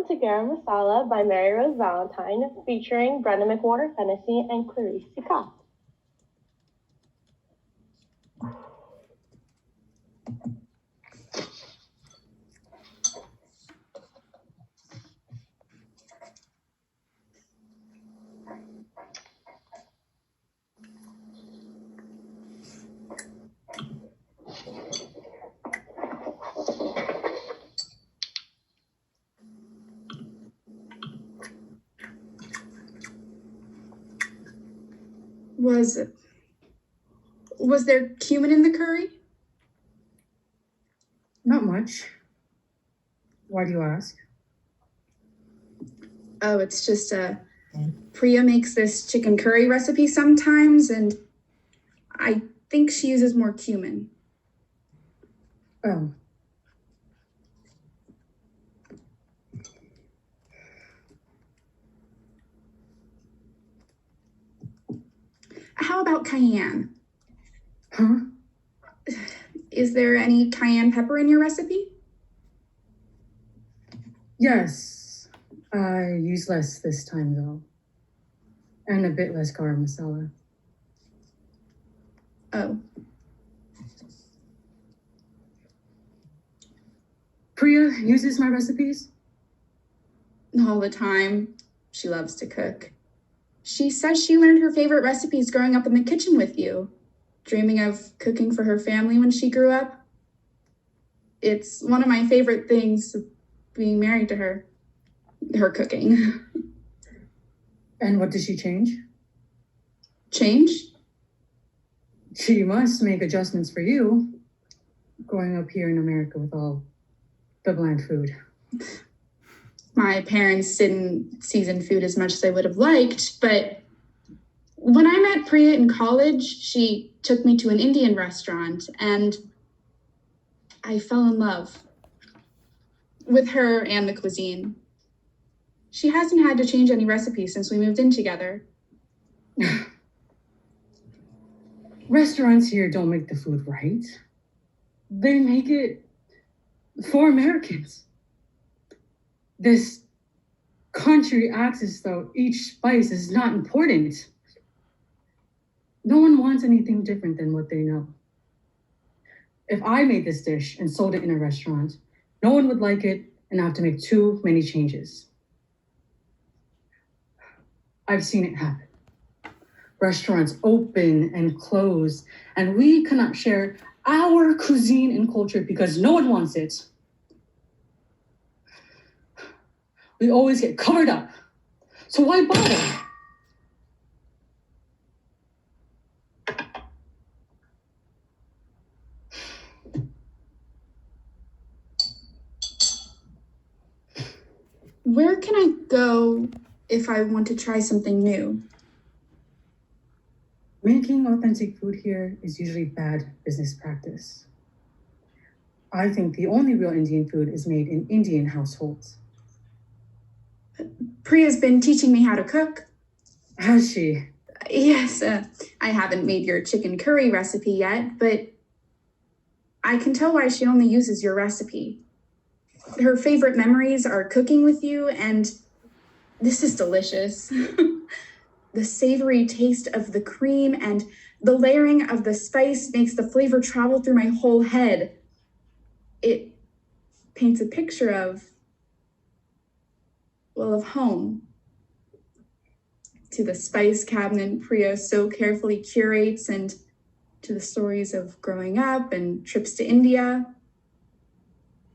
to Garam Masala by Mary Rose Valentine, featuring Brenna McWhorter Fennessey and Clarisse Sicat. Was there cumin in the curry? Not much. Why do you ask? Oh, it's just Priya makes this chicken curry recipe sometimes, and I think she uses more cumin. Oh. How about cayenne? Huh? Is there any cayenne pepper in your recipe? Yes. I use less this time, though. And a bit less garam masala. Oh. Priya uses my recipes? All the time. She loves to cook. She says she learned her favorite recipes growing up in the kitchen with you, dreaming of cooking for her family when she grew up. It's one of my favorite things, being married to her cooking. And what did she change? Change? She must make adjustments for you, growing up here in America with all the bland food. My parents didn't season food as much as I would have liked, but when I met Priya in college, she took me to an Indian restaurant, and I fell in love with her and the cuisine. She hasn't had to change any recipes since we moved in together. Restaurants here don't make the food right. They make it for Americans. This country acts as though each spice is not important. No one wants anything different than what they know. If I made this dish and sold it in a restaurant, no one would like it and have to make too many changes. I've seen it happen. Restaurants open and close, and we cannot share our cuisine and culture because no one wants it. We always get covered up. So why bother? Where can I go if I want to try something new? Making authentic food here is usually bad business practice. I think the only real Indian food is made in Indian households. Priya's been teaching me how to cook. Has she? Yes, I haven't made your chicken curry recipe yet, but I can tell why she only uses your recipe. Her favorite memories are cooking with you, and this is delicious. The savory taste of the cream and the layering of the spice makes the flavor travel through my whole head. It paints a picture of home. To the spice cabinet Priya so carefully curates, and to the stories of growing up and trips to India.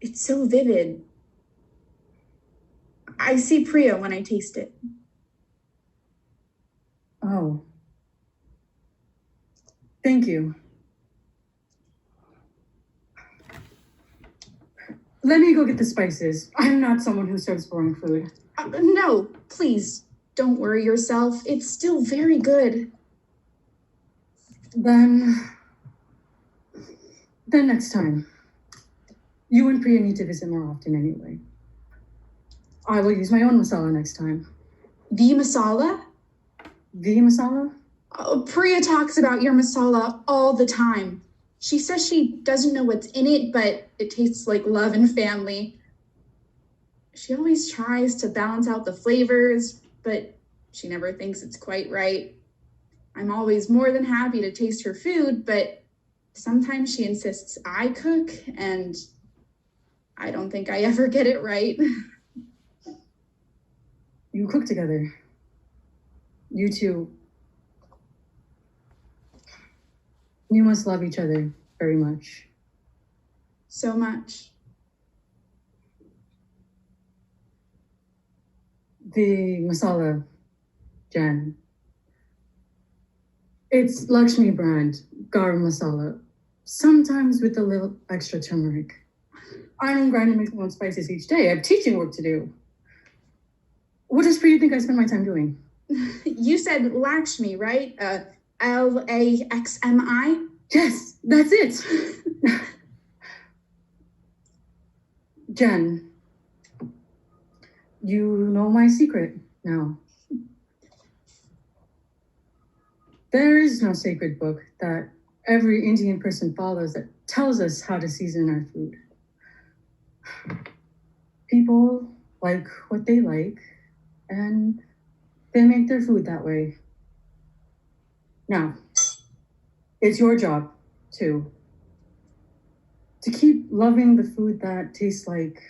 It's so vivid. I see Priya when I taste it. Oh. Thank you. Let me go get the spices. I'm not someone who serves boring food. No, please, don't worry yourself. It's still very good. Then next time. You and Priya need to visit more often anyway. I will use my own masala next time. The masala? The masala? Oh, Priya talks about your masala all the time. She says she doesn't know what's in it, but it tastes like love and family. She always tries to balance out the flavors, but she never thinks it's quite right. I'm always more than happy to taste her food, but sometimes she insists I cook, and I don't think I ever get it right. You cook together. You two. You must love each other very much. So much. The masala, Jen. It's Lakshmi brand, Garam masala. Sometimes with a little extra turmeric. I don't grind and make my own spices each day. I have teaching work to do. What does Priya think I spend my time doing? You said Lakshmi, right? Laxmi? Yes, that's it. Jen, you know my secret now. There is no sacred book that every Indian person follows that tells us how to season our food. People like what they like, and they make their food that way. Now, it's your job, too, to keep loving the food that tastes like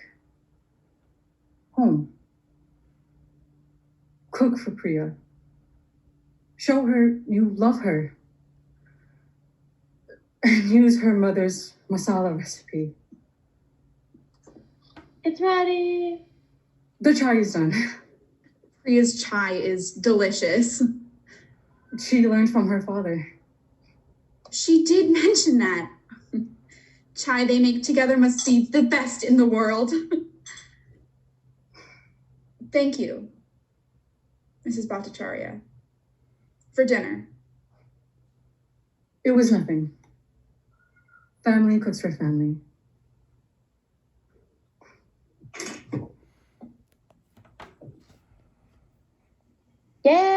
home. Cook for Priya. Show her you love her. And use her mother's masala recipe. It's ready. The chai is done. Priya's chai is delicious. She learned from her father. She did mention that. Chai they make together must be the best in the world. Thank you, Mrs. Bhattacharya, for dinner. It was nothing. Family cooks for family. Yay!